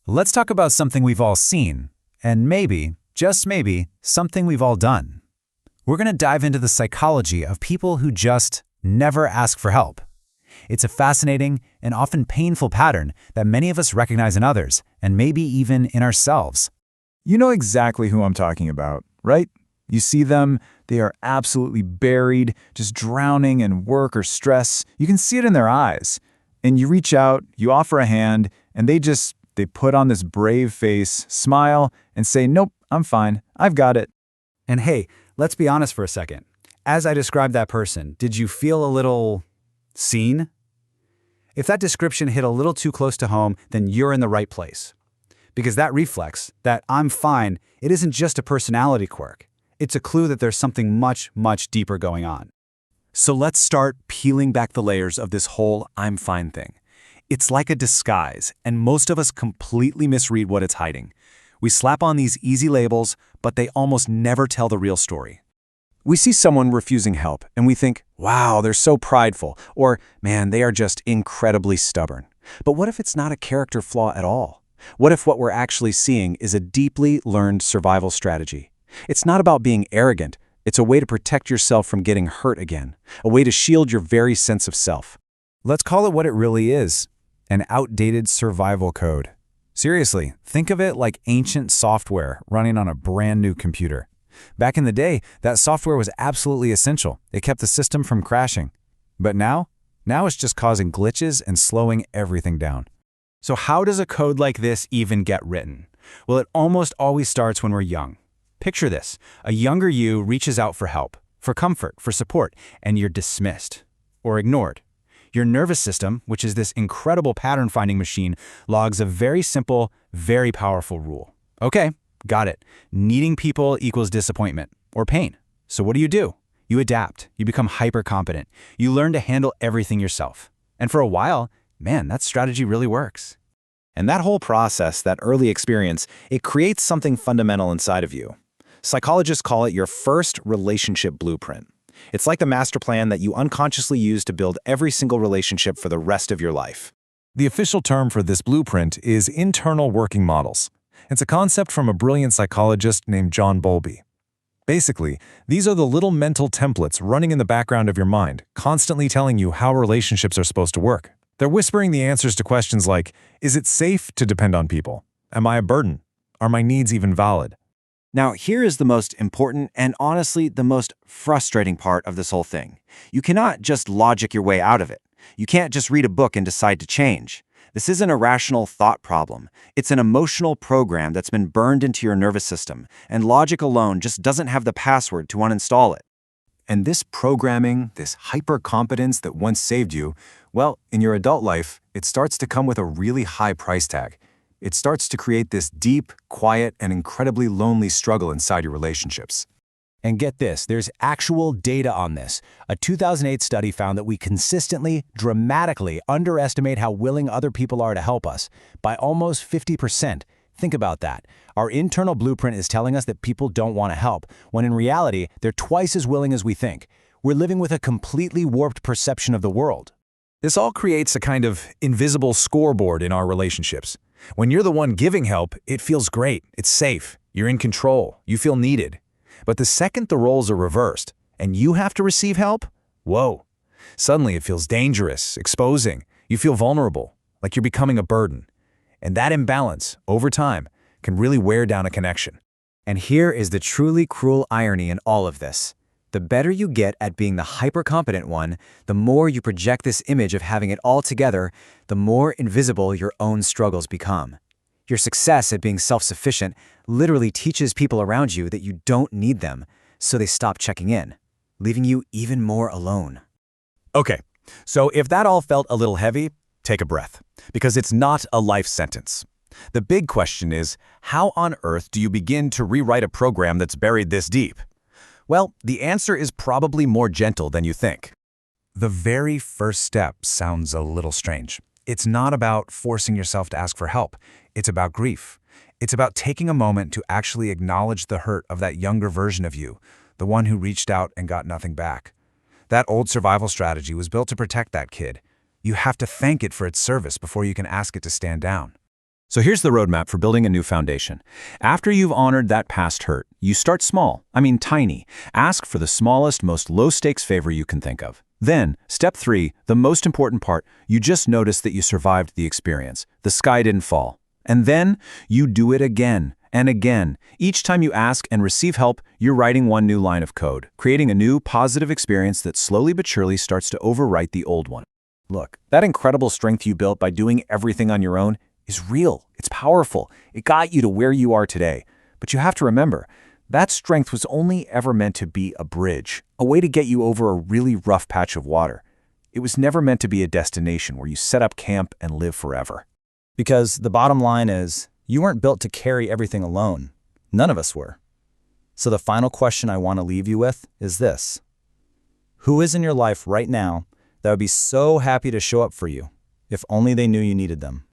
Let's talk about something we've all seen, and maybe, just maybe, something we've all done. We're going to dive into the psychology of people who just never ask for help. It's a fascinating and often painful pattern that many of us recognize in others, and maybe even in ourselves. You know exactly who I'm talking about, right? You see them, they are absolutely buried, just drowning in work or stress. You can see it in their eyes. And you reach out, you offer a hand, and they put on this brave face, smile, and say, "Nope, I'm fine. I've got it." And hey, let's be honest for a second. As I described that person, did you feel a little seen? If that description hit a little too close to home, then you're in the right place. Because that reflex, that "I'm fine," it isn't just a personality quirk. It's a clue that there's something much, much deeper going on. So let's start peeling back the layers of this whole "I'm fine" thing. It's like a disguise, and most of us completely misread what it's hiding. We slap on these easy labels, but they almost never tell the real story. We see someone refusing help, and we think, wow, they're so prideful, or man, they are just incredibly stubborn. But what if it's not a character flaw at all? What if what we're actually seeing is a deeply learned survival strategy? It's not about being arrogant. It's a way to protect yourself from getting hurt again, a way to shield your very sense of self. Let's call it what it really is, an outdated survival code. Seriously, think of it like ancient software running on a brand new computer. Back in the day, that software was absolutely essential. It kept the system from crashing. But now it's just causing glitches and slowing everything down. So how does a code like this even get written? Well, it almost always starts when we're young. Picture this. A younger you reaches out for help, for comfort, for support, and you're dismissed or ignored. Your nervous system, which is this incredible pattern-finding machine, logs a very simple, very powerful rule. Okay, got it. Needing people equals disappointment or pain. So what do? You adapt. You become hyper-competent. You learn to handle everything yourself. And for a while, man, that strategy really works. And that whole process, that early experience, it creates something fundamental inside of you. Psychologists call it your first relationship blueprint. It's like the master plan that you unconsciously use to build every single relationship for the rest of your life. The official term for this blueprint is internal working models. It's a concept from a brilliant psychologist named John Bowlby. Basically, these are the little mental templates running in the background of your mind, constantly telling you how relationships are supposed to work. They're whispering the answers to questions like, is it safe to depend on people? Am I a burden? Are my needs even valid? Now, here is the most important and honestly the most frustrating part of this whole thing. You cannot just logic your way out of it. You can't just read a book and decide to change. This isn't a rational thought problem. It's an emotional program that's been burned into your nervous system, and logic alone just doesn't have the password to uninstall it. And this programming, this hyper-competence that once saved you, well, in your adult life, it starts to come with a really high price tag. It starts to create this deep, quiet, and incredibly lonely struggle inside your relationships. And get this, there's actual data on this. A 2008 study found that we consistently, dramatically underestimate how willing other people are to help us by almost 50%. Think about that. Our internal blueprint is telling us that people don't want to help, when in reality, they're twice as willing as we think. We're living with a completely warped perception of the world. This all creates a kind of invisible scoreboard in our relationships. When you're the one giving help, it feels great, it's safe, you're in control, you feel needed. But the second the roles are reversed, and you have to receive help, whoa. Suddenly it feels dangerous, exposing, you feel vulnerable, like you're becoming a burden. And that imbalance, over time, can really wear down a connection. And here is the truly cruel irony in all of this. The better you get at being the hyper-competent one, the more you project this image of having it all together, the more invisible your own struggles become. Your success at being self-sufficient literally teaches people around you that you don't need them, so they stop checking in, leaving you even more alone. Okay, so if that all felt a little heavy, take a breath, because it's not a life sentence. The big question is, how on earth do you begin to rewrite a program that's buried this deep? Well, the answer is probably more gentle than you think. The very first step sounds a little strange. It's not about forcing yourself to ask for help. It's about grief. It's about taking a moment to actually acknowledge the hurt of that younger version of you, the one who reached out and got nothing back. That old survival strategy was built to protect that kid. You have to thank it for its service before you can ask it to stand down. So here's the roadmap for building a new foundation. After you've honored that past hurt, you start small, tiny. Ask for the smallest, most low-stakes favor you can think of. Then, step 3, the most important part, you just notice that you survived the experience. The sky didn't fall. And then, you do it again and again. Each time you ask and receive help, you're writing one new line of code, creating a new, positive experience that slowly but surely starts to overwrite the old one. Look, that incredible strength you built by doing everything on your own is real. It's powerful. It got you to where you are today. But you have to remember, that strength was only ever meant to be a bridge, a way to get you over a really rough patch of water. It was never meant to be a destination where you set up camp and live forever. Because the bottom line is, you weren't built to carry everything alone. None of us were. So the final question I want to leave you with is this. Who is in your life right now that would be so happy to show up for you if only they knew you needed them?